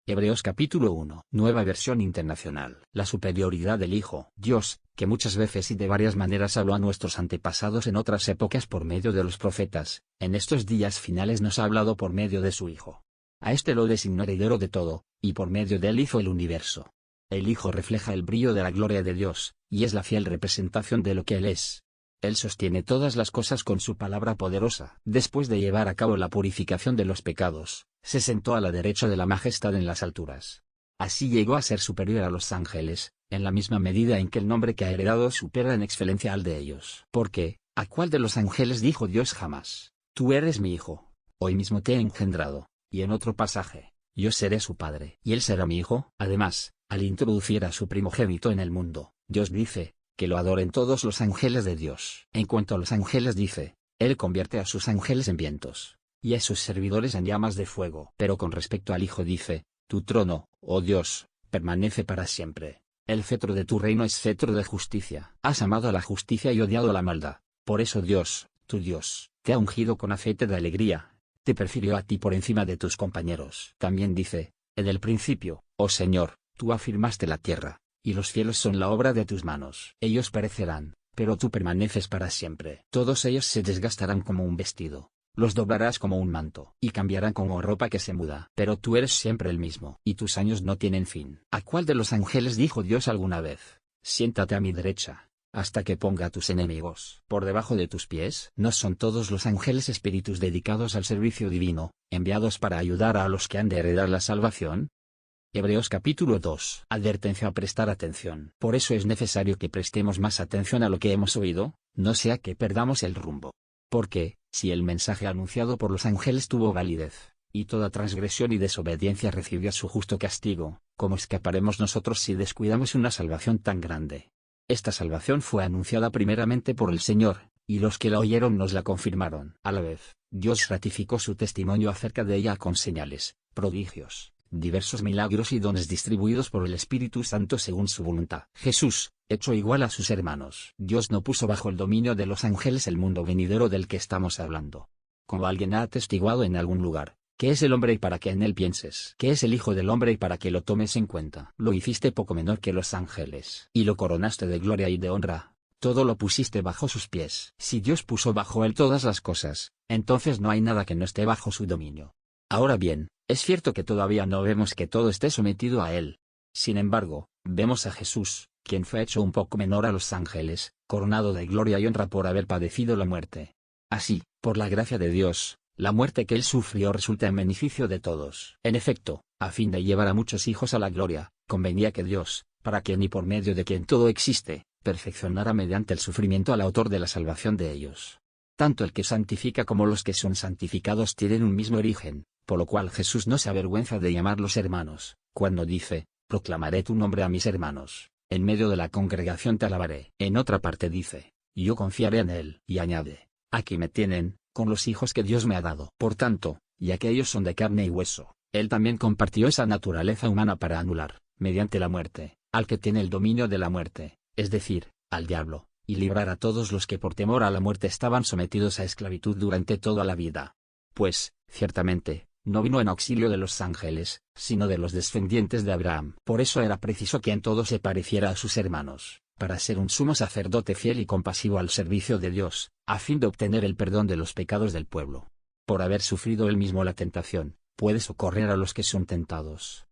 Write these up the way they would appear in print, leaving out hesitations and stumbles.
Hebreos capítulo 1, Nueva Versión Internacional. La superioridad del Hijo. Dios, que muchas veces y de varias maneras habló a nuestros antepasados en otras épocas por medio de los profetas, en estos días finales nos ha hablado por medio de su Hijo. A este lo designó heredero de todo, y por medio de él hizo el universo. El Hijo refleja el brillo de la gloria de Dios, y es la fiel representación de lo que Él es. Él sostiene todas las cosas con su palabra poderosa. Después de llevar a cabo la purificación de los pecados, se sentó a la derecha de la majestad en las alturas. Así llegó a ser superior a los ángeles, en la misma medida en que el nombre que ha heredado supera en excelencia al de ellos. Porque, ¿a cuál de los ángeles dijo Dios jamás: tú eres mi hijo, hoy mismo te he engendrado? Y en otro pasaje: yo seré su padre y él será mi hijo. Además, al introducir a su primogénito en el mundo, Dios dice que lo adoren todos los ángeles de Dios. En cuanto a los ángeles dice: Él convierte a sus ángeles en vientos, y a sus servidores en llamas de fuego. Pero con respecto al Hijo dice: tu trono, oh Dios, permanece para siempre. El cetro de tu reino es cetro de justicia. Has amado a la justicia y odiado a la maldad. Por eso Dios, tu Dios, te ha ungido con aceite de alegría. Te prefirió a ti por encima de tus compañeros. También dice: en el principio, oh Señor, tú afirmaste la tierra, y los cielos son la obra de tus manos. Ellos perecerán, pero tú permaneces para siempre. Todos ellos se desgastarán como un vestido, los doblarás como un manto, y cambiarán como ropa que se muda. Pero tú eres siempre el mismo, y tus años no tienen fin. ¿A cuál de los ángeles dijo Dios alguna vez: siéntate a mi derecha, hasta que ponga a tus enemigos por debajo de tus pies? ¿No son todos los ángeles espíritus dedicados al servicio divino, enviados para ayudar a los que han de heredar la salvación? Hebreos capítulo 2. Advertencia a prestar atención. Por eso es necesario que prestemos más atención a lo que hemos oído, no sea que perdamos el rumbo. Porque, si el mensaje anunciado por los ángeles tuvo validez, y toda transgresión y desobediencia recibió su justo castigo, ¿cómo escaparemos nosotros si descuidamos una salvación tan grande? Esta salvación fue anunciada primeramente por el Señor, y los que la oyeron nos la confirmaron. A la vez, Dios ratificó su testimonio acerca de ella con señales, prodigios, diversos milagros y dones distribuidos por el Espíritu Santo según su voluntad. Jesús, hecho igual a sus hermanos. Dios no puso bajo el dominio de los ángeles el mundo venidero del que estamos hablando. Como alguien ha atestiguado en algún lugar: ¿qué es el hombre y para que en él pienses? ¿Qué es el Hijo del hombre y para que lo tomes en cuenta? Lo hiciste poco menor que los ángeles, y lo coronaste de gloria y de honra. Todo lo pusiste bajo sus pies. Si Dios puso bajo él todas las cosas, entonces no hay nada que no esté bajo su dominio. Ahora bien, es cierto que todavía no vemos que todo esté sometido a él. Sin embargo, vemos a Jesús, quien fue hecho un poco menor a los ángeles, coronado de gloria y honra por haber padecido la muerte. Así, por la gracia de Dios, la muerte que él sufrió resulta en beneficio de todos. En efecto, a fin de llevar a muchos hijos a la gloria, convenía que Dios, para quien y por medio de quien todo existe, perfeccionara mediante el sufrimiento al autor de la salvación de ellos. Tanto el que santifica como los que son santificados tienen un mismo origen, por lo cual Jesús no se avergüenza de llamarlos hermanos, cuando dice: proclamaré tu nombre a mis hermanos, en medio de la congregación te alabaré. En otra parte dice: yo confiaré en él. Y añade: aquí me tienen, con los hijos que Dios me ha dado. Por tanto, ya que ellos son de carne y hueso, él también compartió esa naturaleza humana para anular, mediante la muerte, al que tiene el dominio de la muerte, es decir, al diablo, y librar a todos los que por temor a la muerte estaban sometidos a esclavitud durante toda la vida. Pues, ciertamente, no vino en auxilio de los ángeles, sino de los descendientes de Abraham. Por eso era preciso que en todo se pareciera a sus hermanos, para ser un sumo sacerdote fiel y compasivo al servicio de Dios, a fin de obtener el perdón de los pecados del pueblo. Por haber sufrido él mismo la tentación, puede socorrer a los que son tentados.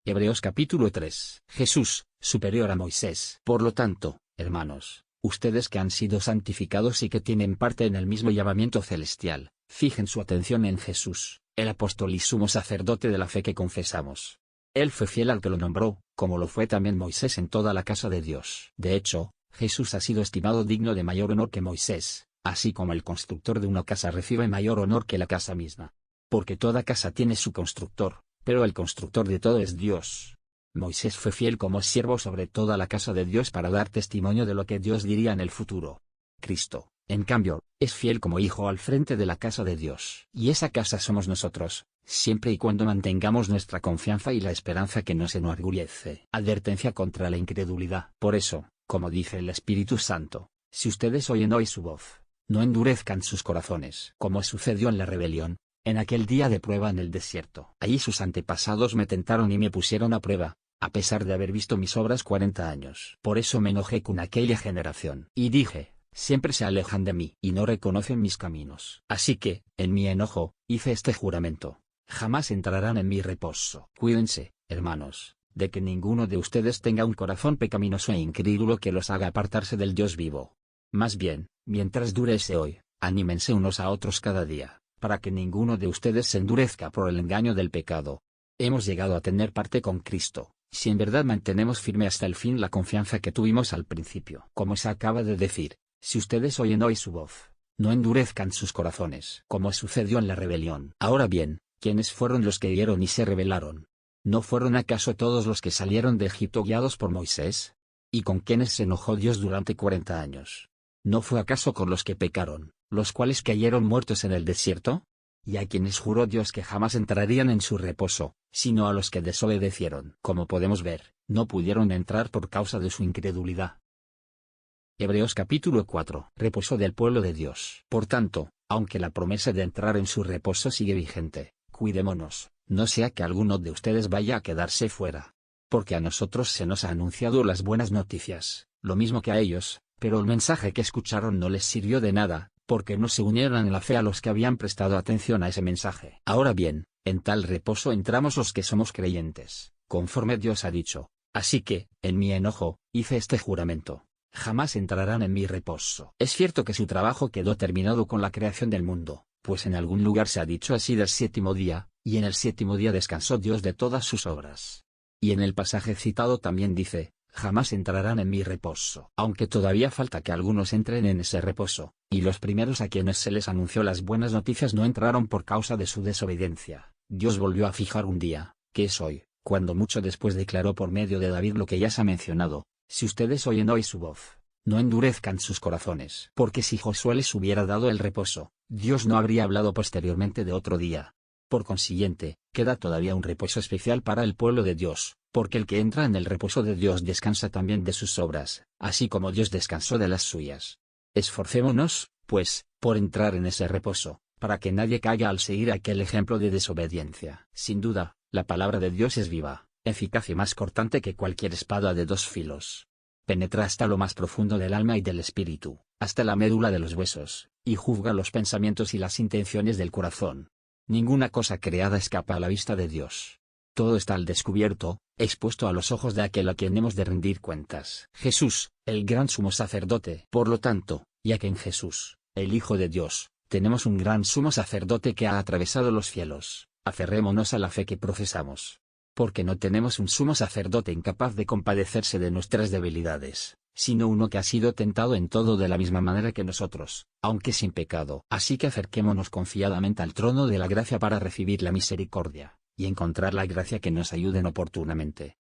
Hebreos capítulo 3. Jesús, superior a Moisés. Por lo tanto, hermanos, ustedes que han sido santificados y que tienen parte en el mismo llamamiento celestial, fijen su atención en Jesús, el apóstol y sumo sacerdote de la fe que confesamos. Él fue fiel al que lo nombró, como lo fue también Moisés en toda la casa de Dios. De hecho, Jesús ha sido estimado digno de mayor honor que Moisés, así como el constructor de una casa recibe mayor honor que la casa misma. Porque toda casa tiene su constructor, pero el constructor de todo es Dios. Moisés fue fiel como siervo sobre toda la casa de Dios para dar testimonio de lo que Dios diría en el futuro. Cristo, en cambio, es fiel como hijo al frente de la casa de Dios. Y esa casa somos nosotros, siempre y cuando mantengamos nuestra confianza y la esperanza que nos enorgullece. Advertencia contra la incredulidad. Por eso, como dice el Espíritu Santo, si ustedes oyen hoy su voz, no endurezcan sus corazones. Como sucedió en la rebelión, en aquel día de prueba en el desierto. Allí sus antepasados me tentaron y me pusieron a prueba, a pesar de haber visto mis obras 40 años. Por eso me enojé con aquella generación. Y dije, siempre se alejan de mí y no reconocen mis caminos. Así que, en mi enojo, hice este juramento. Jamás entrarán en mi reposo. Cuídense, hermanos, de que ninguno de ustedes tenga un corazón pecaminoso e incrédulo que los haga apartarse del Dios vivo. Más bien, mientras dure ese hoy, anímense unos a otros cada día, para que ninguno de ustedes se endurezca por el engaño del pecado. Hemos llegado a tener parte con Cristo, si en verdad mantenemos firme hasta el fin la confianza que tuvimos al principio. Como se acaba de decir, si ustedes oyen hoy su voz, no endurezcan sus corazones, como sucedió en la rebelión. Ahora bien, ¿quiénes fueron los que dieron y se rebelaron? ¿No fueron acaso todos los que salieron de Egipto guiados por Moisés? ¿Y con quienes se enojó Dios durante 40 años? ¿No fue acaso con los que pecaron, los cuales cayeron muertos en el desierto? Y a quienes juró Dios que jamás entrarían en su reposo, sino a los que desobedecieron. Como podemos ver, no pudieron entrar por causa de su incredulidad. Hebreos capítulo 4. Reposo del pueblo de Dios. Por tanto, aunque la promesa de entrar en su reposo sigue vigente, cuidémonos, no sea que alguno de ustedes vaya a quedarse fuera. Porque a nosotros se nos ha anunciado las buenas noticias, lo mismo que a ellos, pero el mensaje que escucharon no les sirvió de nada, porque no se unieron en la fe a los que habían prestado atención a ese mensaje. Ahora bien, en tal reposo entramos los que somos creyentes, conforme Dios ha dicho. Así que, en mi enojo, hice este juramento. Jamás entrarán en mi reposo. Es cierto que su trabajo quedó terminado con la creación del mundo, pues en algún lugar se ha dicho así del séptimo día, y en el séptimo día descansó Dios de todas sus obras. Y en el pasaje citado también dice, jamás entrarán en mi reposo. Aunque todavía falta que algunos entren en ese reposo, y los primeros a quienes se les anunció las buenas noticias no entraron por causa de su desobediencia, Dios volvió a fijar un día, que es hoy, cuando mucho después declaró por medio de David lo que ya se ha mencionado. Si ustedes oyen hoy su voz, no endurezcan sus corazones. Porque si Josué les hubiera dado el reposo, Dios no habría hablado posteriormente de otro día. Por consiguiente, queda todavía un reposo especial para el pueblo de Dios, porque el que entra en el reposo de Dios descansa también de sus obras, así como Dios descansó de las suyas. Esforcémonos, pues, por entrar en ese reposo, para que nadie caiga al seguir aquel ejemplo de desobediencia. Sin duda, la palabra de Dios es viva, eficaz y más cortante que cualquier espada de dos filos. Penetra hasta lo más profundo del alma y del espíritu, hasta la médula de los huesos, y juzga los pensamientos y las intenciones del corazón. Ninguna cosa creada escapa a la vista de Dios. Todo está al descubierto, expuesto a los ojos de aquel a quien hemos de rendir cuentas. Jesús, el gran sumo sacerdote. Por lo tanto, ya que en Jesús, el Hijo de Dios, tenemos un gran sumo sacerdote que ha atravesado los cielos, aferrémonos a la fe que profesamos. Porque no tenemos un sumo sacerdote incapaz de compadecerse de nuestras debilidades, sino uno que ha sido tentado en todo de la misma manera que nosotros, aunque sin pecado. Así que acerquémonos confiadamente al trono de la gracia para recibir la misericordia, y encontrar la gracia que nos ayude oportunamente.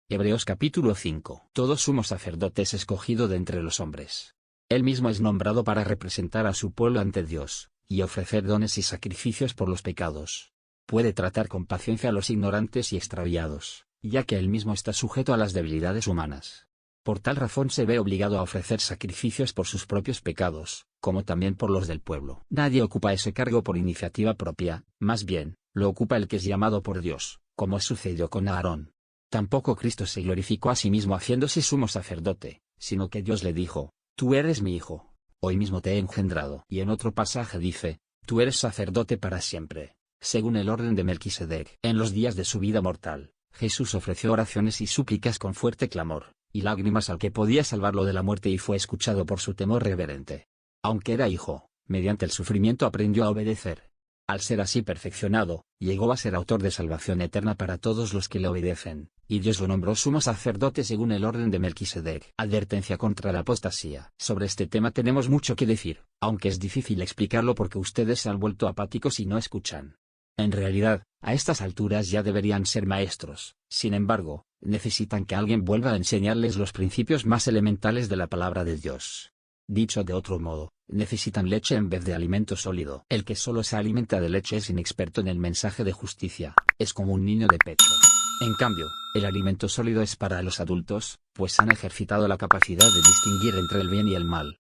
Hebreos capítulo 5. Todo sumo sacerdote es escogido de entre los hombres. Él mismo es nombrado para representar a su pueblo ante Dios, y ofrecer dones y sacrificios por los pecados. Puede tratar con paciencia a los ignorantes y extraviados, ya que él mismo está sujeto a las debilidades humanas. Por tal razón se ve obligado a ofrecer sacrificios por sus propios pecados, como también por los del pueblo. Nadie ocupa ese cargo por iniciativa propia, más bien, lo ocupa el que es llamado por Dios, como sucedió con Aarón. Tampoco Cristo se glorificó a sí mismo haciéndose sumo sacerdote, sino que Dios le dijo, tú eres mi hijo, hoy mismo te he engendrado. Y en otro pasaje dice, tú eres sacerdote para siempre, según el orden de Melquisedec. En los días de su vida mortal, Jesús ofreció oraciones y súplicas con fuerte clamor y lágrimas al que podía salvarlo de la muerte y fue escuchado por su temor reverente. Aunque era hijo, mediante el sufrimiento aprendió a obedecer. Al ser así perfeccionado, llegó a ser autor de salvación eterna para todos los que le obedecen, y Dios lo nombró sumo sacerdote según el orden de Melquisedec. Advertencia contra la apostasía. Sobre este tema tenemos mucho que decir, aunque es difícil explicarlo porque ustedes se han vuelto apáticos y no escuchan. En realidad, a estas alturas ya deberían ser maestros, sin embargo, necesitan que alguien vuelva a enseñarles los principios más elementales de la palabra de Dios. Dicho de otro modo, necesitan leche en vez de alimento sólido. El que solo se alimenta de leche es inexperto en el mensaje de justicia, es como un niño de pecho. En cambio, el alimento sólido es para los adultos, pues han ejercitado la capacidad de distinguir entre el bien y el mal.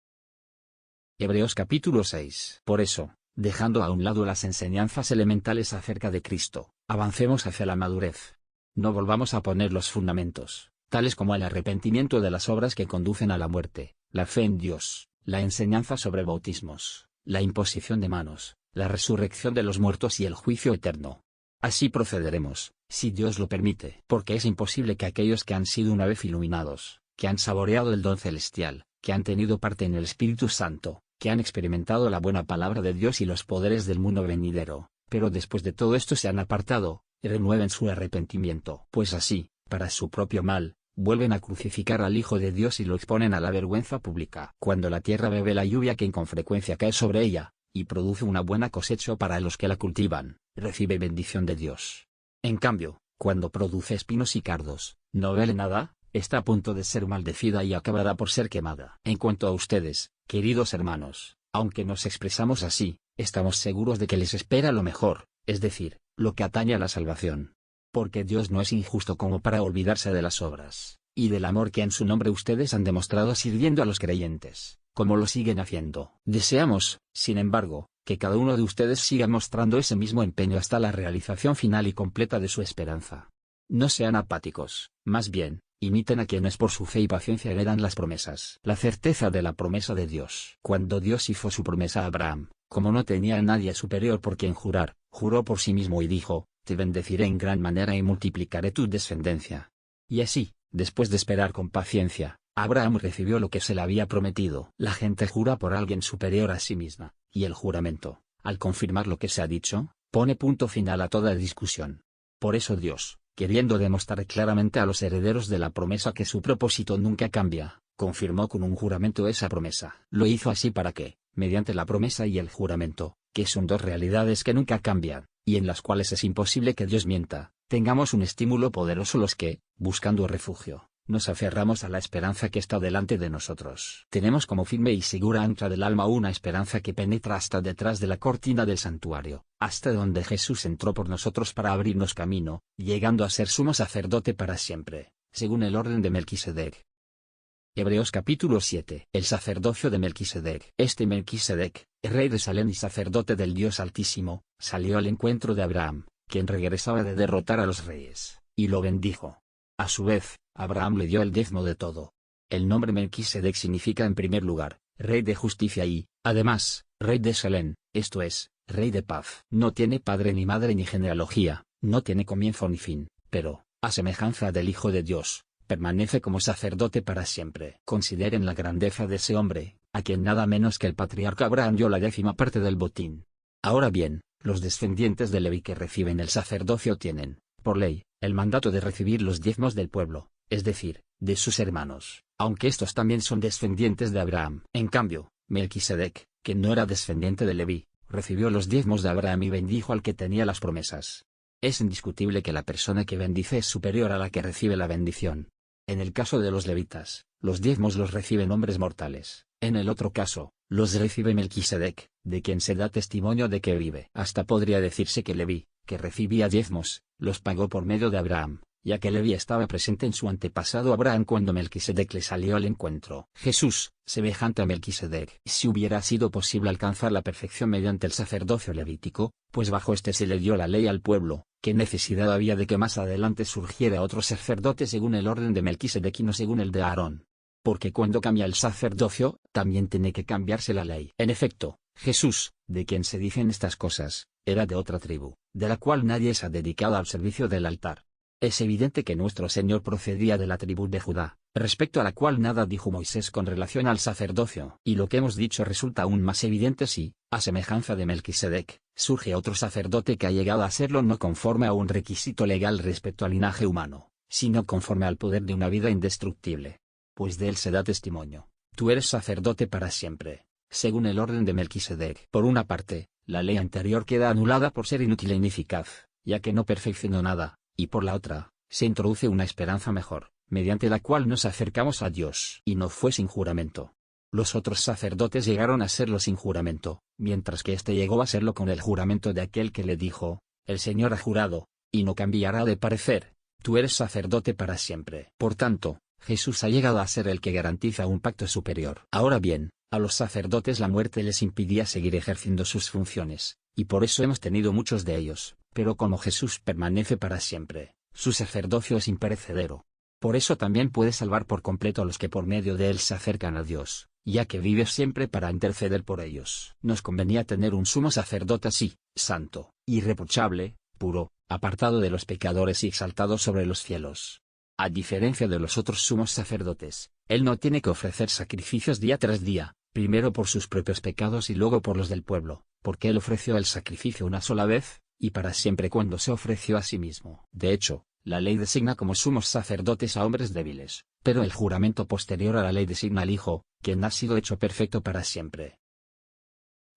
Hebreos capítulo 6. Por eso, Dejando a un lado las enseñanzas elementales acerca de Cristo, avancemos hacia la madurez. No volvamos a poner los fundamentos, tales como el arrepentimiento de las obras que conducen a la muerte, la fe en Dios, la enseñanza sobre bautismos, la imposición de manos, la resurrección de los muertos y el juicio eterno. Así procederemos, si Dios lo permite, porque es imposible que aquellos que han sido una vez iluminados, que han saboreado el don celestial, que han tenido parte en el Espíritu Santo, que han experimentado la buena palabra de Dios y los poderes del mundo venidero, pero después de todo esto se han apartado, renueven su arrepentimiento. Pues así, para su propio mal, vuelven a crucificar al Hijo de Dios y lo exponen a la vergüenza pública. Cuando la tierra bebe la lluvia que con frecuencia cae sobre ella, y produce una buena cosecha para los que la cultivan, recibe bendición de Dios. En cambio, cuando produce espinos y cardos, no vale nada, está a punto de ser maldecida y acabará por ser quemada. En cuanto a ustedes, queridos hermanos, aunque nos expresamos así, estamos seguros de que les espera lo mejor, es decir, lo que atañe a la salvación. Porque Dios no es injusto como para olvidarse de las obras, y del amor que en su nombre ustedes han demostrado sirviendo a los creyentes, como lo siguen haciendo. Deseamos, sin embargo, que cada uno de ustedes siga mostrando ese mismo empeño hasta la realización final y completa de su esperanza. No sean apáticos, más bien, imiten a quienes por su fe y paciencia heredan las promesas. La certeza de la promesa de Dios. Cuando Dios hizo su promesa a Abraham, como no tenía a nadie superior por quien jurar, juró por sí mismo y dijo: te bendeciré en gran manera y multiplicaré tu descendencia. Y así, después de esperar con paciencia, Abraham recibió lo que se le había prometido. La gente jura por alguien superior a sí misma, y el juramento, al confirmar lo que se ha dicho, pone punto final a toda discusión. Por eso Dios, queriendo demostrar claramente a los herederos de la promesa que su propósito nunca cambia, confirmó con un juramento esa promesa. Lo hizo así para que, mediante la promesa y el juramento, que son dos realidades que nunca cambian, y en las cuales es imposible que Dios mienta, tengamos un estímulo poderoso los que, buscando refugio, nos aferramos a la esperanza que está delante de nosotros. Tenemos como firme y segura ancla del alma una esperanza que penetra hasta detrás de la cortina del santuario, hasta donde Jesús entró por nosotros para abrirnos camino, llegando a ser sumo sacerdote para siempre, según el orden de Melquisedec. Hebreos capítulo 7. El sacerdocio de Melquisedec. Este Melquisedec, rey de Salem y sacerdote del Dios Altísimo, salió al encuentro de Abraham, quien regresaba de derrotar a los reyes, y lo bendijo. A su vez, Abraham le dio el diezmo de todo. El nombre Melquisedec significa en primer lugar, rey de justicia y, además, rey de Salem, esto es, rey de paz. No tiene padre ni madre ni genealogía, no tiene comienzo ni fin, pero, a semejanza del Hijo de Dios, permanece como sacerdote para siempre. Consideren la grandeza de ese hombre, a quien nada menos que el patriarca Abraham dio la 10ª parte del botín. Ahora bien, los descendientes de Leví que reciben el sacerdocio tienen, por ley, el mandato de recibir los diezmos del pueblo, es decir, de sus hermanos, aunque estos también son descendientes de Abraham. En cambio, Melquisedec, que no era descendiente de Leví, recibió los diezmos de Abraham y bendijo al que tenía las promesas. Es indiscutible que la persona que bendice es superior a la que recibe la bendición. En el caso de los levitas, los diezmos los reciben hombres mortales. En el otro caso, los recibe Melquisedec, de quien se da testimonio de que vive. Hasta podría decirse que Leví, que recibía diezmos, los pagó por medio de Abraham, ya que Leví estaba presente en su antepasado Abraham cuando Melquisedec le salió al encuentro. Jesús, semejante a Melquisedec. Si hubiera sido posible alcanzar la perfección mediante el sacerdocio levítico, pues bajo este se le dio la ley al pueblo, ¿qué necesidad había de que más adelante surgiera otro sacerdote según el orden de Melquisedec y no según el de Aarón? Porque cuando cambia el sacerdocio, también tiene que cambiarse la ley. En efecto, Jesús, de quien se dicen estas cosas, era de otra tribu, de la cual nadie se ha dedicado al servicio del altar. Es evidente que nuestro Señor procedía de la tribu de Judá, respecto a la cual nada dijo Moisés con relación al sacerdocio. Y lo que hemos dicho resulta aún más evidente si, a semejanza de Melquisedec, surge otro sacerdote que ha llegado a serlo no conforme a un requisito legal respecto al linaje humano, sino conforme al poder de una vida indestructible. Pues de él se da testimonio: tú eres sacerdote para siempre, según el orden de Melquisedec. Por una parte, la ley anterior queda anulada por ser inútil e ineficaz, ya que no perfeccionó nada, y por la otra, se introduce una esperanza mejor, mediante la cual nos acercamos a Dios. Y no fue sin juramento. Los otros sacerdotes llegaron a serlo sin juramento, mientras que éste llegó a serlo con el juramento de aquel que le dijo: el Señor ha jurado, y no cambiará de parecer, tú eres sacerdote para siempre. Por tanto, Jesús ha llegado a ser el que garantiza un pacto superior. Ahora bien, A los sacerdotes la muerte les impedía seguir ejerciendo sus funciones, y por eso hemos tenido muchos de ellos, pero como Jesús permanece para siempre, su sacerdocio es imperecedero. Por eso también puede salvar por completo a los que por medio de él se acercan a Dios, ya que vive siempre para interceder por ellos. Nos convenía tener un sumo sacerdote así, santo, irreprochable, puro, apartado de los pecadores y exaltado sobre los cielos. A diferencia de los otros sumos sacerdotes, él no tiene que ofrecer sacrificios día tras día, primero por sus propios pecados y luego por los del pueblo, porque él ofreció el sacrificio una sola vez, y para siempre cuando se ofreció a sí mismo. De hecho, la ley designa como sumos sacerdotes a hombres débiles, pero el juramento posterior a la ley designa al Hijo, quien ha sido hecho perfecto para siempre.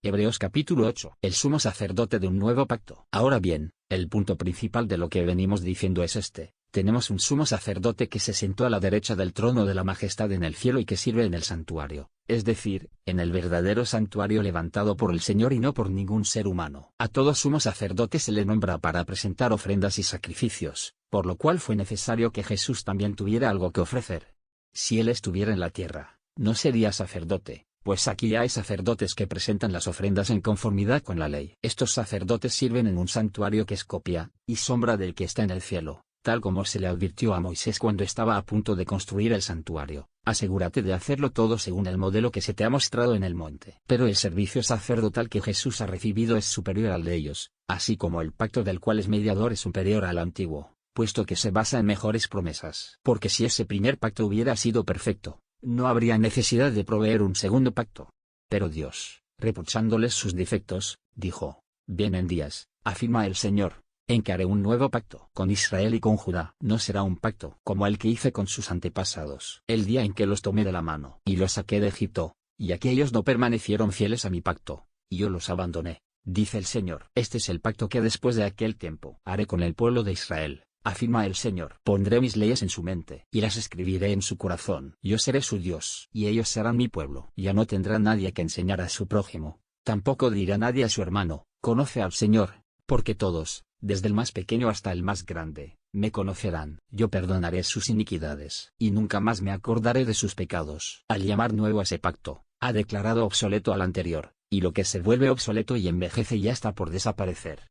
Hebreos capítulo 8. El sumo sacerdote de un nuevo pacto. Ahora bien, el punto principal de lo que venimos diciendo es este: tenemos un sumo sacerdote que se sentó a la derecha del trono de la majestad en el cielo y que sirve en el santuario, es decir, en el verdadero santuario levantado por el Señor y no por ningún ser humano. A todo sumo sacerdote se le nombra para presentar ofrendas y sacrificios, por lo cual fue necesario que Jesús también tuviera algo que ofrecer. Si él estuviera en la tierra, no sería sacerdote, pues aquí hay sacerdotes que presentan las ofrendas en conformidad con la ley. Estos sacerdotes sirven en un santuario que es copia y sombra del que está en el cielo, tal como se le advirtió a Moisés cuando estaba a punto de construir el santuario: asegúrate de hacerlo todo según el modelo que se te ha mostrado en el monte. Pero el servicio sacerdotal que Jesús ha recibido es superior al de ellos, así como el pacto del cual es mediador es superior al antiguo, puesto que se basa en mejores promesas. Porque si ese primer pacto hubiera sido perfecto, no habría necesidad de proveer un segundo pacto. Pero Dios, reprochándoles sus defectos, dijo: vienen días, afirma el Señor, en que haré un nuevo pacto con Israel y con Judá. No será un pacto como el que hice con sus antepasados el día en que los tomé de la mano y los saqué de Egipto, y aquellos no permanecieron fieles a mi pacto, y yo los abandoné, dice el Señor. Este es el pacto que después de aquel tiempo haré con el pueblo de Israel, afirma el Señor. Pondré mis leyes en su mente y las escribiré en su corazón. Yo seré su Dios y ellos serán mi pueblo. Ya no tendrá nadie que enseñar a su prójimo, tampoco dirá nadie a su hermano: conoce al Señor, porque todos, desde el más pequeño hasta el más grande, me conocerán. Yo perdonaré sus iniquidades y nunca más me acordaré de sus pecados. Al llamar nuevo a ese pacto, ha declarado obsoleto al anterior, y lo que se vuelve obsoleto y envejece ya está por desaparecer.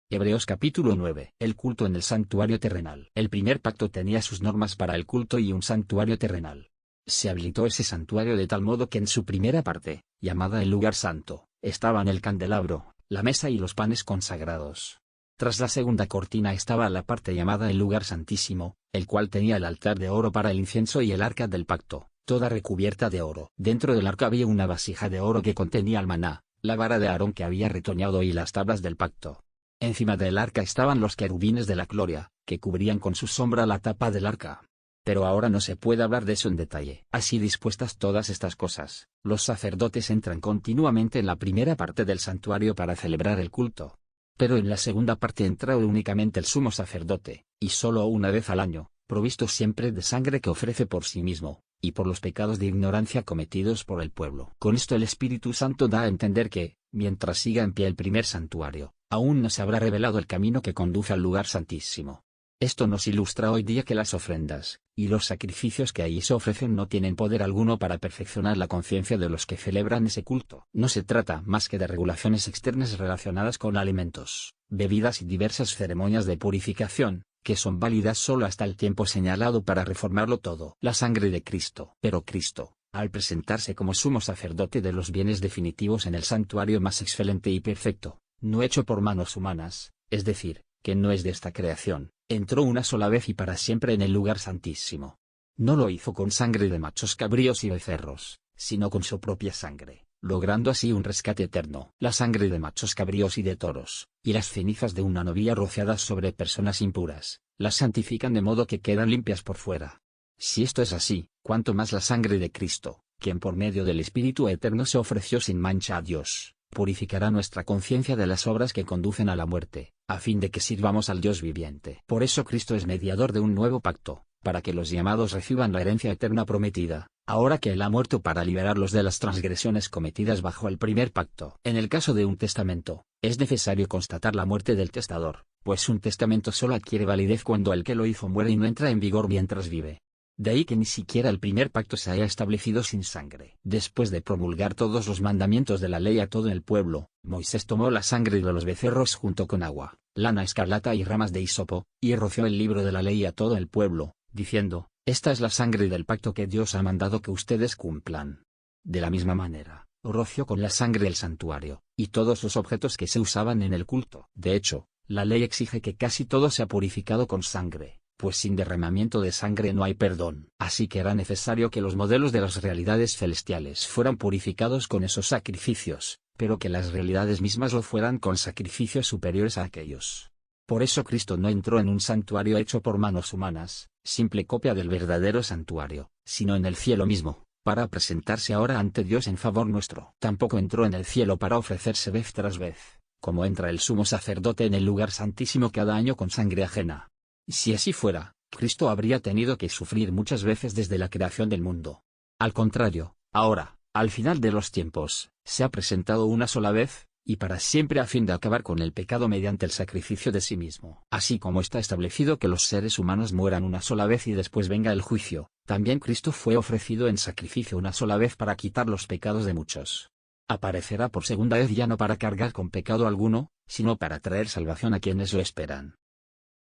Hebreos capítulo 9. El culto en el santuario terrenal. El primer pacto tenía sus normas para el culto y un santuario terrenal. Se habilitó ese santuario de tal modo que en su primera parte, llamada el lugar santo, estaban el candelabro, la mesa y los panes consagrados. Tras la segunda cortina estaba la parte llamada el lugar santísimo, el cual tenía el altar de oro para el incienso y el arca del pacto, toda recubierta de oro. Dentro del arca había una vasija de oro que contenía el maná, la vara de Aarón que había retoñado y las tablas del pacto. Encima del arca estaban los querubines de la gloria, que cubrían con su sombra la tapa del arca. Pero ahora no se puede hablar de eso en detalle. Así dispuestas todas estas cosas, los sacerdotes entran continuamente en la primera parte del santuario para celebrar el culto. Pero en la segunda parte entra únicamente el sumo sacerdote, y solo una vez al año, provisto siempre de sangre que ofrece por sí mismo, y por los pecados de ignorancia cometidos por el pueblo. Con esto el Espíritu Santo da a entender que, mientras siga en pie el primer santuario, aún no se habrá revelado el camino que conduce al lugar santísimo. Esto nos ilustra hoy día que las ofrendas y los sacrificios que allí se ofrecen no tienen poder alguno para perfeccionar la conciencia de los que celebran ese culto. No se trata más que de regulaciones externas relacionadas con alimentos, bebidas y diversas ceremonias de purificación, que son válidas solo hasta el tiempo señalado para reformarlo todo. La sangre de Cristo. Pero Cristo, al presentarse como sumo sacerdote de los bienes definitivos en el santuario más excelente y perfecto, no hecho por manos humanas, es decir, que no es de esta creación, entró una sola vez y para siempre en el lugar santísimo. No lo hizo con sangre de machos cabríos y becerros, sino con su propia sangre, logrando así un rescate eterno. La sangre de machos cabríos y de toros, y las cenizas de una novia rociadas sobre personas impuras, las santifican de modo que quedan limpias por fuera. Si esto es así, cuánto más la sangre de Cristo, quien por medio del Espíritu Eterno se ofreció sin mancha a Dios, purificará nuestra conciencia de las obras que conducen a la muerte, a fin de que sirvamos al Dios viviente. Por eso Cristo es mediador de un nuevo pacto, para que los llamados reciban la herencia eterna prometida, ahora que Él ha muerto para liberarlos de las transgresiones cometidas bajo el primer pacto. En el caso de un testamento, es necesario constatar la muerte del testador, pues un testamento solo adquiere validez cuando el que lo hizo muere y no entra en vigor mientras vive. De ahí que ni siquiera el primer pacto se haya establecido sin sangre. Después de promulgar todos los mandamientos de la ley a todo el pueblo, Moisés tomó la sangre de los becerros junto con agua, lana escarlata y ramas de hisopo, y roció el libro de la ley a todo el pueblo, diciendo: Esta es la sangre del pacto que Dios ha mandado que ustedes cumplan. De la misma manera, roció con la sangre el santuario, y todos los objetos que se usaban en el culto. De hecho, la ley exige que casi todo sea purificado con sangre, pues sin derramamiento de sangre no hay perdón. Así que era necesario que los modelos de las realidades celestiales fueran purificados con esos sacrificios, pero que las realidades mismas lo fueran con sacrificios superiores a aquellos. Por eso Cristo no entró en un santuario hecho por manos humanas, simple copia del verdadero santuario, sino en el cielo mismo, para presentarse ahora ante Dios en favor nuestro. Tampoco entró en el cielo para ofrecerse vez tras vez, como entra el sumo sacerdote en el lugar santísimo cada año con sangre ajena. Si así fuera, Cristo habría tenido que sufrir muchas veces desde la creación del mundo. Al contrario, ahora, al final de los tiempos, se ha presentado una sola vez, y para siempre a fin de acabar con el pecado mediante el sacrificio de sí mismo. Así como está establecido que los seres humanos mueran una sola vez y después venga el juicio, también Cristo fue ofrecido en sacrificio una sola vez para quitar los pecados de muchos. Aparecerá por segunda vez ya no para cargar con pecado alguno, sino para traer salvación a quienes lo esperan.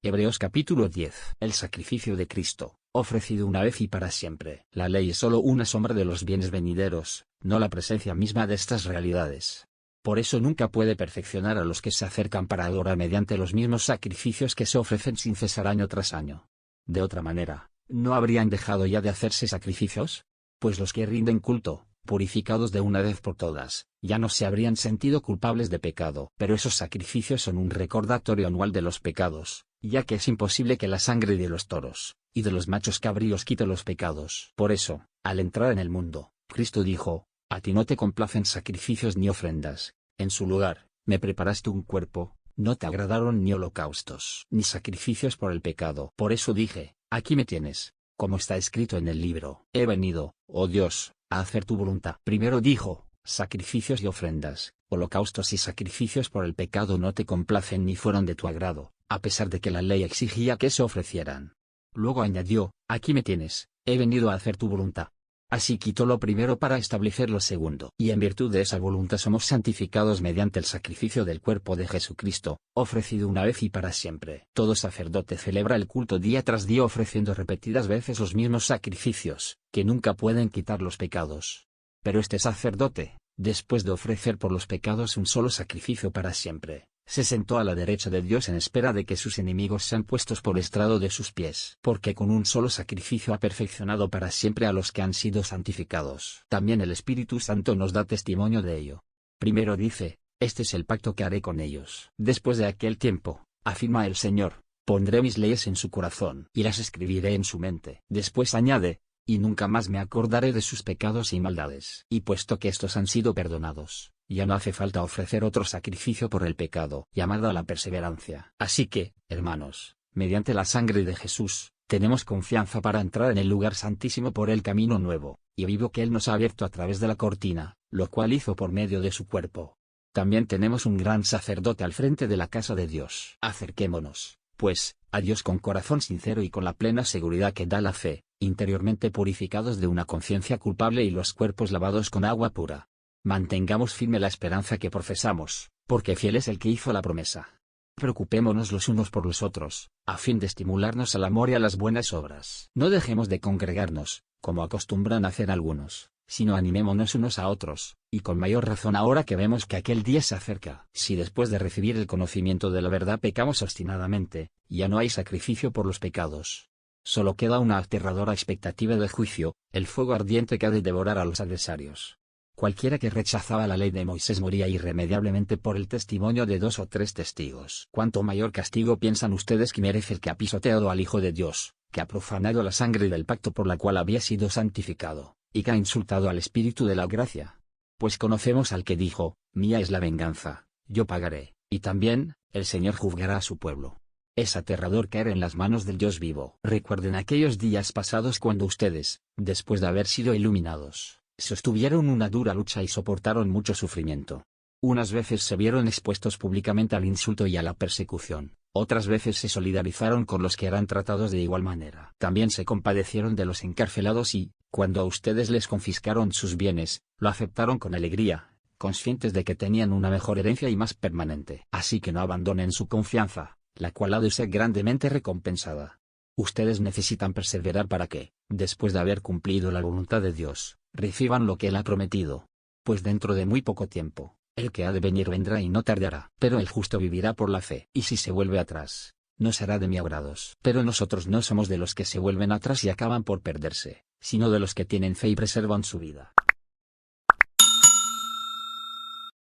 Hebreos capítulo 10. El sacrificio de Cristo, ofrecido una vez y para siempre. La ley es solo una sombra de los bienes venideros, no la presencia misma de estas realidades. Por eso nunca puede perfeccionar a los que se acercan para adorar mediante los mismos sacrificios que se ofrecen sin cesar año tras año. De otra manera, ¿no habrían dejado ya de hacerse sacrificios? Pues los que rinden culto, purificados de una vez por todas, ya no se habrían sentido culpables de pecado. Pero esos sacrificios son un recordatorio anual de los pecados, ya que es imposible que la sangre de los toros y de los machos cabríos quite los pecados. Por eso, al entrar en el mundo, Cristo dijo: A ti no te complacen sacrificios ni ofrendas, en su lugar, me preparaste un cuerpo, no te agradaron ni holocaustos ni sacrificios por el pecado. Por eso dije: Aquí me tienes, como está escrito en el libro. He venido, oh Dios, a hacer tu voluntad. Primero dijo: sacrificios y ofrendas, holocaustos y sacrificios por el pecado no te complacen ni fueron de tu agrado, a pesar de que la ley exigía que se ofrecieran. Luego añadió: Aquí me tienes, he venido a hacer tu voluntad. Así quitó lo primero para establecer lo segundo. Y en virtud de esa voluntad somos santificados mediante el sacrificio del cuerpo de Jesucristo, ofrecido una vez y para siempre. Todo sacerdote celebra el culto día tras día ofreciendo repetidas veces los mismos sacrificios, que nunca pueden quitar los pecados. Pero este sacerdote, después de ofrecer por los pecados un solo sacrificio para siempre, se sentó a la derecha de Dios en espera de que sus enemigos sean puestos por estrado de sus pies. Porque con un solo sacrificio ha perfeccionado para siempre a los que han sido santificados. También el Espíritu Santo nos da testimonio de ello. Primero dice: Este es el pacto que haré con ellos. Después de aquel tiempo, afirma el Señor, pondré mis leyes en su corazón y las escribiré en su mente. Después añade: Y nunca más me acordaré de sus pecados y maldades. Y puesto que estos han sido perdonados, ya no hace falta ofrecer otro sacrificio por el pecado, llamado a la perseverancia. Así que, hermanos, mediante la sangre de Jesús, tenemos confianza para entrar en el lugar santísimo por el camino nuevo y vivo que Él nos ha abierto a través de la cortina, lo cual hizo por medio de su cuerpo. También tenemos un gran sacerdote al frente de la casa de Dios. Acerquémonos, pues, a Dios con corazón sincero y con la plena seguridad que da la fe, interiormente purificados de una conciencia culpable y los cuerpos lavados con agua pura. Mantengamos firme la esperanza que profesamos, porque fiel es el que hizo la promesa. Preocupémonos los unos por los otros, a fin de estimularnos al amor y a las buenas obras. No dejemos de congregarnos, como acostumbran hacer algunos, sino animémonos unos a otros, y con mayor razón ahora que vemos que aquel día se acerca. Si después de recibir el conocimiento de la verdad pecamos obstinadamente, ya no hay sacrificio por los pecados. Solo queda una aterradora expectativa de juicio, el fuego ardiente que ha de devorar a los adversarios. Cualquiera que rechazaba la ley de Moisés moría irremediablemente por el testimonio de 2 o 3 testigos. ¿Cuánto mayor castigo piensan ustedes que merece el que ha pisoteado al Hijo de Dios, que ha profanado la sangre del pacto por la cual había sido santificado, y que ha insultado al Espíritu de la gracia? Pues conocemos al que dijo: Mía es la venganza, yo pagaré, y también, el Señor juzgará a su pueblo. Es aterrador caer en las manos del Dios vivo. Recuerden aquellos días pasados cuando ustedes, después de haber sido iluminados, sostuvieron una dura lucha y soportaron mucho sufrimiento. Unas veces se vieron expuestos públicamente al insulto y a la persecución, Otras veces se solidarizaron con los que eran tratados de igual manera. También se compadecieron de los encarcelados y, cuando a ustedes les confiscaron sus bienes, lo aceptaron con alegría, conscientes de que tenían una mejor herencia y más permanente. Así que no abandonen su confianza, la cual ha de ser grandemente recompensada. Ustedes necesitan perseverar para que, después de haber cumplido la voluntad de Dios, reciban lo que Él ha prometido. Pues dentro de muy poco tiempo, el que ha de venir vendrá y no tardará. Pero el justo vivirá por la fe. Y si se vuelve atrás, no será de mi agrados. Pero nosotros no somos de los que se vuelven atrás y acaban por perderse, sino de los que tienen fe y preservan su vida.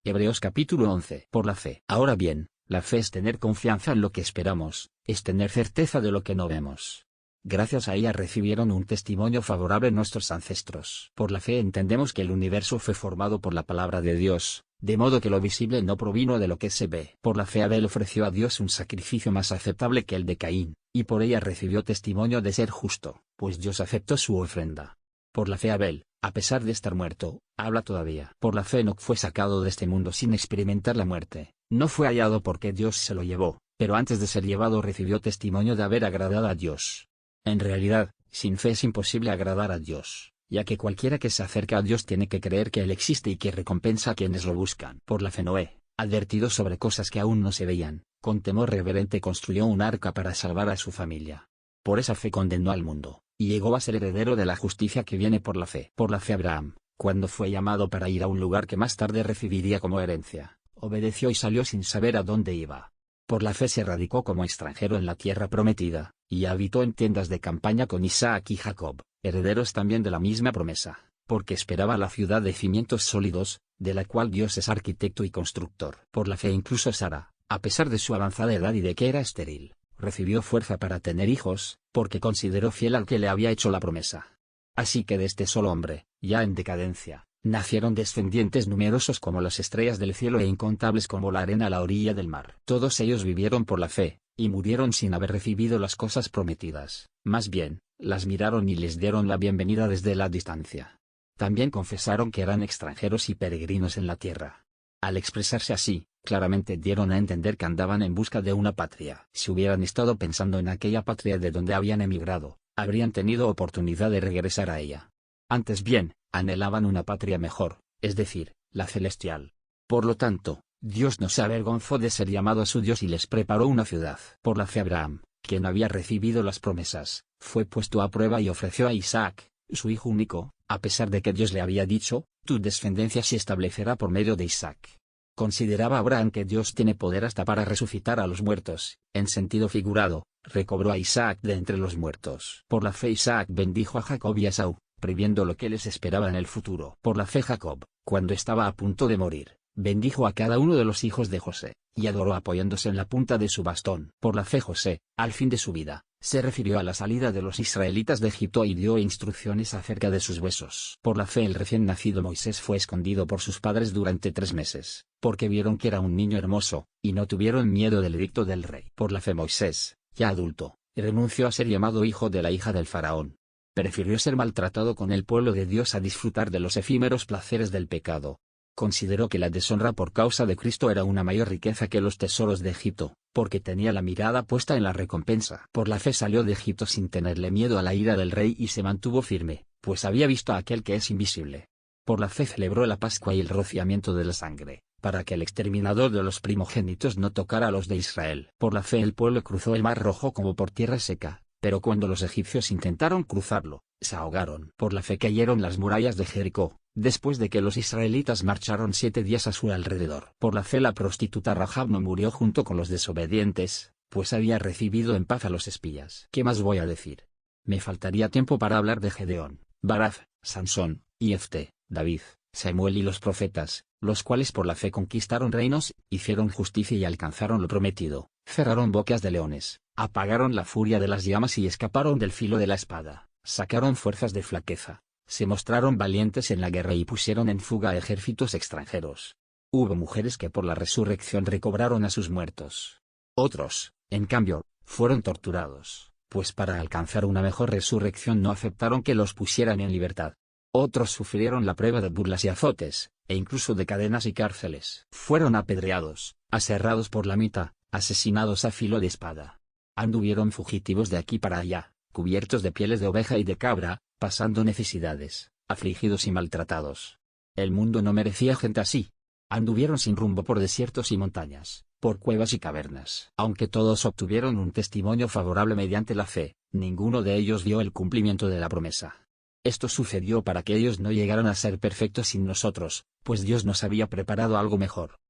Hebreos capítulo 11. Por la fe. Ahora bien, la fe es tener confianza en lo que esperamos, es tener certeza de lo que no vemos. Gracias a ella recibieron un testimonio favorable nuestros ancestros. Por la fe entendemos que el universo fue formado por la palabra de Dios, de modo que lo visible no provino de lo que se ve. Por la fe Abel ofreció a Dios un sacrificio más aceptable que el de Caín, y por ella recibió testimonio de ser justo, pues Dios aceptó su ofrenda. Por la fe Abel, a pesar de estar muerto, habla todavía. Por la fe Enoc fue sacado de este mundo sin experimentar la muerte. No fue hallado porque Dios se lo llevó, pero antes de ser llevado recibió testimonio de haber agradado a Dios. En realidad, sin fe es imposible agradar a Dios, ya que cualquiera que se acerca a Dios tiene que creer que Él existe y que recompensa a quienes lo buscan. Por la fe Noé, advertido sobre cosas que aún no se veían, con temor reverente construyó un arca para salvar a su familia. Por esa fe condenó al mundo, y llegó a ser heredero de la justicia que viene por la fe. Por la fe Abraham, cuando fue llamado para ir a un lugar que más tarde recibiría como herencia, obedeció y salió sin saber a dónde iba. Por la fe se radicó como extranjero en la tierra prometida, y habitó en tiendas de campaña con Isaac y Jacob, herederos también de la misma promesa, porque esperaba la ciudad de cimientos sólidos, de la cual Dios es arquitecto y constructor. Por la fe incluso Sara, a pesar de su avanzada edad y de que era estéril, recibió fuerza para tener hijos, porque consideró fiel al que le había hecho la promesa. Así que de este solo hombre, ya en decadencia, nacieron descendientes numerosos como las estrellas del cielo e incontables como la arena a la orilla del mar. Todos ellos vivieron por la fe, y murieron sin haber recibido las cosas prometidas, más bien, las miraron y les dieron la bienvenida desde la distancia. También confesaron que eran extranjeros y peregrinos en la tierra. Al expresarse así, claramente dieron a entender que andaban en busca de una patria. Si hubieran estado pensando en aquella patria de donde habían emigrado, habrían tenido oportunidad de regresar a ella. Antes bien, anhelaban una patria mejor, es decir, la celestial. Por lo tanto, Dios no se avergonzó de ser llamado a su Dios y les preparó una ciudad. Por la fe Abraham, quien había recibido las promesas, fue puesto a prueba y ofreció a Isaac, su hijo único, a pesar de que Dios le había dicho, tu descendencia se establecerá por medio de Isaac. Consideraba Abraham que Dios tiene poder hasta para resucitar a los muertos, en sentido figurado, recobró a Isaac de entre los muertos. Por la fe Isaac bendijo a Jacob y a Esaú, previendo lo que les esperaba en el futuro. Por la fe Jacob, cuando estaba a punto de morir, bendijo a cada uno de los hijos de José, y adoró apoyándose en la punta de su bastón. Por la fe José, al fin de su vida, se refirió a la salida de los israelitas de Egipto y dio instrucciones acerca de sus huesos. Por la fe el recién nacido Moisés fue escondido por sus padres durante 3 meses, porque vieron que era un niño hermoso, y no tuvieron miedo del edicto del rey. Por la fe Moisés, ya adulto, renunció a ser llamado hijo de la hija del faraón. Prefirió ser maltratado con el pueblo de Dios a disfrutar de los efímeros placeres del pecado. Consideró que la deshonra por causa de Cristo era una mayor riqueza que los tesoros de Egipto, porque tenía la mirada puesta en la recompensa. Por la fe salió de Egipto sin tenerle miedo a la ira del rey y se mantuvo firme, pues había visto a aquel que es invisible. Por la fe celebró la Pascua y el rociamiento de la sangre, para que el exterminador de los primogénitos no tocara a los de Israel. Por la fe el pueblo cruzó el mar Rojo como por tierra seca, pero cuando los egipcios intentaron cruzarlo, se ahogaron. Por la fe cayeron las murallas de Jericó, después de que los israelitas marcharon 7 días a su alrededor. Por la fe la prostituta Rahab no murió junto con los desobedientes, pues había recibido en paz a los espías. ¿Qué más voy a decir? Me faltaría tiempo para hablar de Gedeón, Barak, Sansón, Jefté, David, Samuel y los profetas, los cuales por la fe conquistaron reinos, hicieron justicia y alcanzaron lo prometido, cerraron bocas de leones, apagaron la furia de las llamas y escaparon del filo de la espada, sacaron fuerzas de flaqueza, se mostraron valientes en la guerra y pusieron en fuga a ejércitos extranjeros. Hubo mujeres que por la resurrección recobraron a sus muertos. Otros, en cambio, fueron torturados, pues para alcanzar una mejor resurrección no aceptaron que los pusieran en libertad. Otros sufrieron la prueba de burlas y azotes, e incluso de cadenas y cárceles. Fueron apedreados, aserrados por la mitad, asesinados a filo de espada. Anduvieron fugitivos de aquí para allá, cubiertos de pieles de oveja y de cabra, pasando necesidades, afligidos y maltratados. El mundo no merecía gente así. Anduvieron sin rumbo por desiertos y montañas, por cuevas y cavernas. Aunque todos obtuvieron un testimonio favorable mediante la fe, ninguno de ellos vio el cumplimiento de la promesa. Esto sucedió para que ellos no llegaran a ser perfectos sin nosotros, pues Dios nos había preparado algo mejor.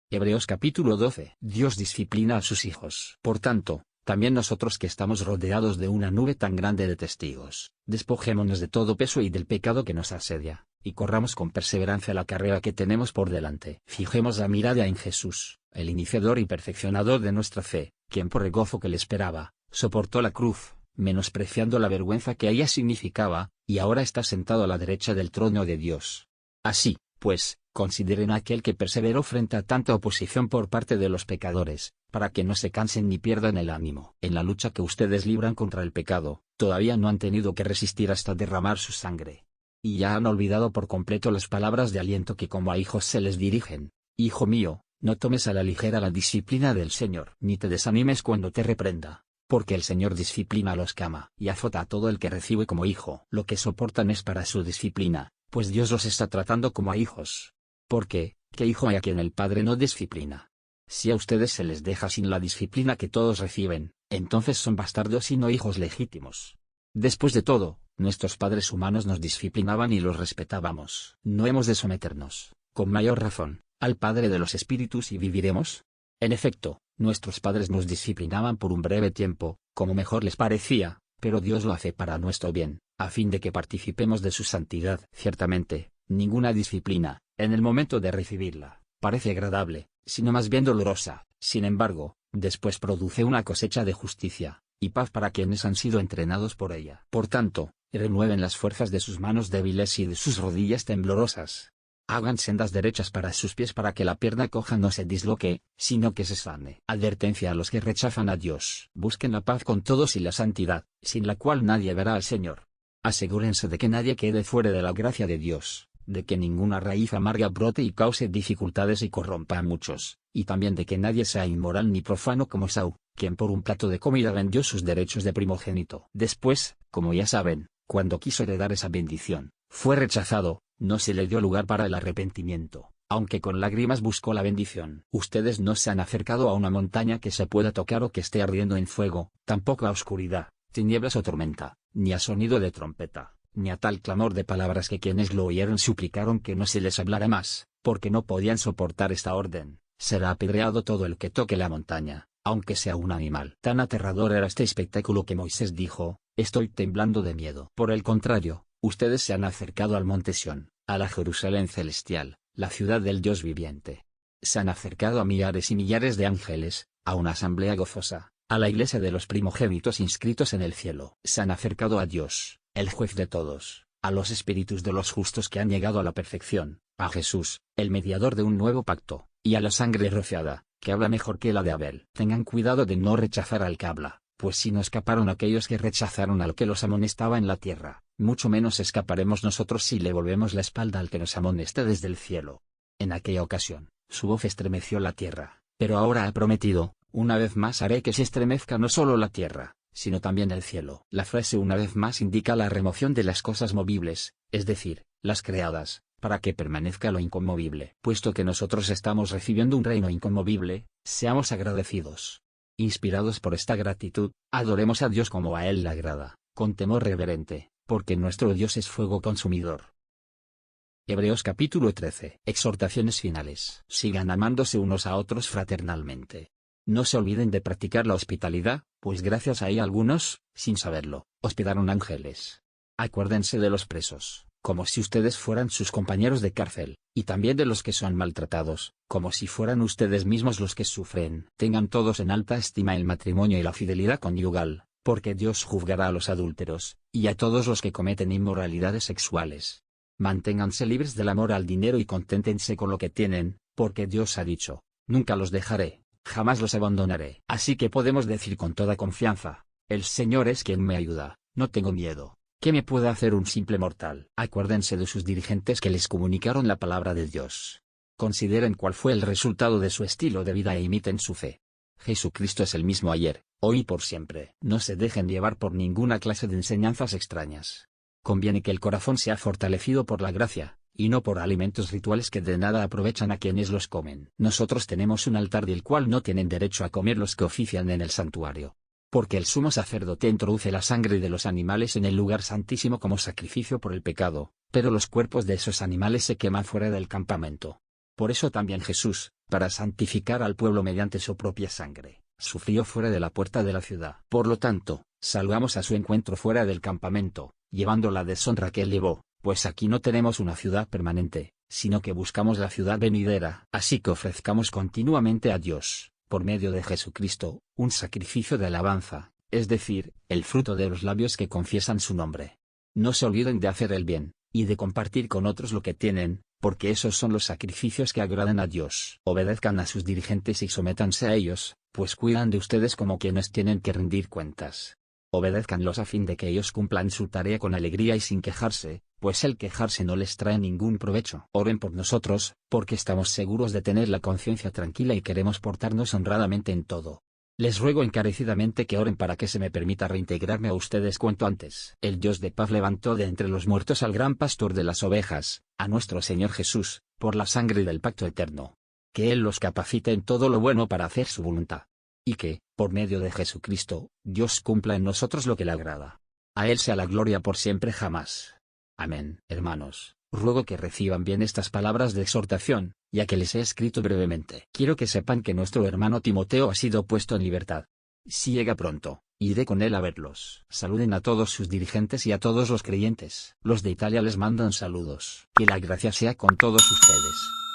Hebreos capítulo 12. Dios disciplina a sus hijos. Por tanto, también nosotros que estamos rodeados de una nube tan grande de testigos, despojémonos de todo peso y del pecado que nos asedia, y corramos con perseverancia la carrera que tenemos por delante. Fijemos la mirada en Jesús, el iniciador y perfeccionador de nuestra fe, quien por el gozo que le esperaba, soportó la cruz, menospreciando la vergüenza que ella significaba, y ahora está sentado a la derecha del trono de Dios. Así, pues, consideren a aquel que perseveró frente a tanta oposición por parte de los pecadores, para que no se cansen ni pierdan el ánimo. En la lucha que ustedes libran contra el pecado, todavía no han tenido que resistir hasta derramar su sangre. Y ya han olvidado por completo las palabras de aliento que como a hijos se les dirigen. Hijo mío, no tomes a la ligera la disciplina del Señor, ni te desanimes cuando te reprenda, porque el Señor disciplina a los que ama, y azota a todo el que recibe como hijo. Lo que soportan es para su disciplina, pues Dios los está tratando como a hijos. Porque, ¿qué hijo hay a quien el Padre no disciplina? Si a ustedes se les deja sin la disciplina que todos reciben, entonces son bastardos y no hijos legítimos. Después de todo, nuestros padres humanos nos disciplinaban y los respetábamos. ¿No hemos de someternos, con mayor razón, al Padre de los Espíritus y viviremos? En efecto, nuestros padres nos disciplinaban por un breve tiempo, como mejor les parecía, pero Dios lo hace para nuestro bien, a fin de que participemos de su santidad. Ciertamente, ninguna disciplina, en el momento de recibirla, parece agradable, sino más bien dolorosa. Sin embargo, después produce una cosecha de justicia y paz para quienes han sido entrenados por ella. Por tanto, renueven las fuerzas de sus manos débiles y de sus rodillas temblorosas. Hagan sendas derechas para sus pies para que la pierna coja no se disloque, sino que se sane. Advertencia a los que rechazan a Dios. Busquen la paz con todos y la santidad, sin la cual nadie verá al Señor. Asegúrense de que nadie quede fuera de la gracia de Dios, de que ninguna raíz amarga brote y cause dificultades y corrompa a muchos, y también de que nadie sea inmoral ni profano como Esaú, quien por un plato de comida vendió sus derechos de primogénito. Después, como ya saben, cuando quiso heredar esa bendición, fue rechazado, no se le dio lugar para el arrepentimiento, aunque con lágrimas buscó la bendición. Ustedes no se han acercado a una montaña que se pueda tocar o que esté ardiendo en fuego, tampoco a oscuridad, tinieblas o tormenta, ni a sonido de trompeta, ni a tal clamor de palabras que quienes lo oyeron suplicaron que no se les hablara más, porque no podían soportar esta orden. Será apedreado todo el que toque la montaña, aunque sea un animal. Tan aterrador era este espectáculo que Moisés dijo: estoy temblando de miedo. Por el contrario, ustedes se han acercado al monte Sión, a la Jerusalén celestial, la ciudad del Dios viviente. Se han acercado a millares y millares de ángeles, a una asamblea gozosa, a la iglesia de los primogénitos inscritos en el cielo. Se han acercado a Dios, el juez de todos, a los espíritus de los justos que han llegado a la perfección, a Jesús, el mediador de un nuevo pacto, y a la sangre rociada, que habla mejor que la de Abel. Tengan cuidado de no rechazar al que habla, pues si no escaparon aquellos que rechazaron al que los amonestaba en la tierra, mucho menos escaparemos nosotros si le volvemos la espalda al que nos amonesta desde el cielo. En aquella ocasión, su voz estremeció la tierra, pero ahora ha prometido: una vez más haré que se estremezca no solo la tierra, sino también el cielo. La frase una vez más indica la remoción de las cosas movibles, es decir, las creadas, para que permanezca lo inconmovible. Puesto que nosotros estamos recibiendo un reino inconmovible, seamos agradecidos. Inspirados por esta gratitud, adoremos a Dios como a Él le agrada, con temor reverente, porque nuestro Dios es fuego consumidor. Hebreos capítulo 13. Exhortaciones finales. Sigan amándose unos a otros fraternalmente. No se olviden de practicar la hospitalidad, pues gracias a ella algunos, sin saberlo, hospedaron ángeles. Acuérdense de los presos, como si ustedes fueran sus compañeros de cárcel, y también de los que son maltratados, como si fueran ustedes mismos los que sufren. Tengan todos en alta estima el matrimonio y la fidelidad conyugal, porque Dios juzgará a los adúlteros, y a todos los que cometen inmoralidades sexuales. Manténganse libres del amor al dinero y conténtense con lo que tienen, porque Dios ha dicho: nunca los dejaré, jamás los abandonaré. Así que podemos decir con toda confianza: el Señor es quien me ayuda, no tengo miedo. ¿Qué me puede hacer un simple mortal? Acuérdense de sus dirigentes que les comunicaron la palabra de Dios. Consideren cuál fue el resultado de su estilo de vida e imiten su fe. Jesucristo es el mismo ayer, hoy y por siempre. No se dejen llevar por ninguna clase de enseñanzas extrañas. Conviene que el corazón sea fortalecido por la gracia, y no por alimentos rituales que de nada aprovechan a quienes los comen. Nosotros tenemos un altar del cual no tienen derecho a comer los que ofician en el santuario. Porque el sumo sacerdote introduce la sangre de los animales en el lugar santísimo como sacrificio por el pecado, pero los cuerpos de esos animales se queman fuera del campamento. Por eso también Jesús, para santificar al pueblo mediante su propia sangre, sufrió fuera de la puerta de la ciudad. Por lo tanto, salgamos a su encuentro fuera del campamento, llevando la deshonra que él llevó, pues aquí no tenemos una ciudad permanente, sino que buscamos la ciudad venidera. Así que ofrezcamos continuamente a Dios, por medio de Jesucristo, un sacrificio de alabanza, es decir, el fruto de los labios que confiesan su nombre. No se olviden de hacer el bien, y de compartir con otros lo que tienen, porque esos son los sacrificios que agradan a Dios. Obedezcan a sus dirigentes y sométanse a ellos, pues cuidan de ustedes como quienes tienen que rendir cuentas. Obedézcanlos a fin de que ellos cumplan su tarea con alegría y sin quejarse, pues el quejarse no les trae ningún provecho. Oren por nosotros, porque estamos seguros de tener la conciencia tranquila y queremos portarnos honradamente en todo. Les ruego encarecidamente que oren para que se me permita reintegrarme a ustedes cuanto antes. El Dios de paz levantó de entre los muertos al gran pastor de las ovejas, a nuestro Señor Jesús, por la sangre del pacto eterno. Que Él los capacite en todo lo bueno para hacer su voluntad. Y que, por medio de Jesucristo, Dios cumpla en nosotros lo que le agrada. A Él sea la gloria por siempre jamás. Amén. Hermanos, ruego que reciban bien estas palabras de exhortación, ya que les he escrito brevemente. Quiero que sepan que nuestro hermano Timoteo ha sido puesto en libertad. Si llega pronto, iré con él a verlos. Saluden a todos sus dirigentes y a todos los creyentes. Los de Italia les mandan saludos. Que la gracia sea con todos ustedes.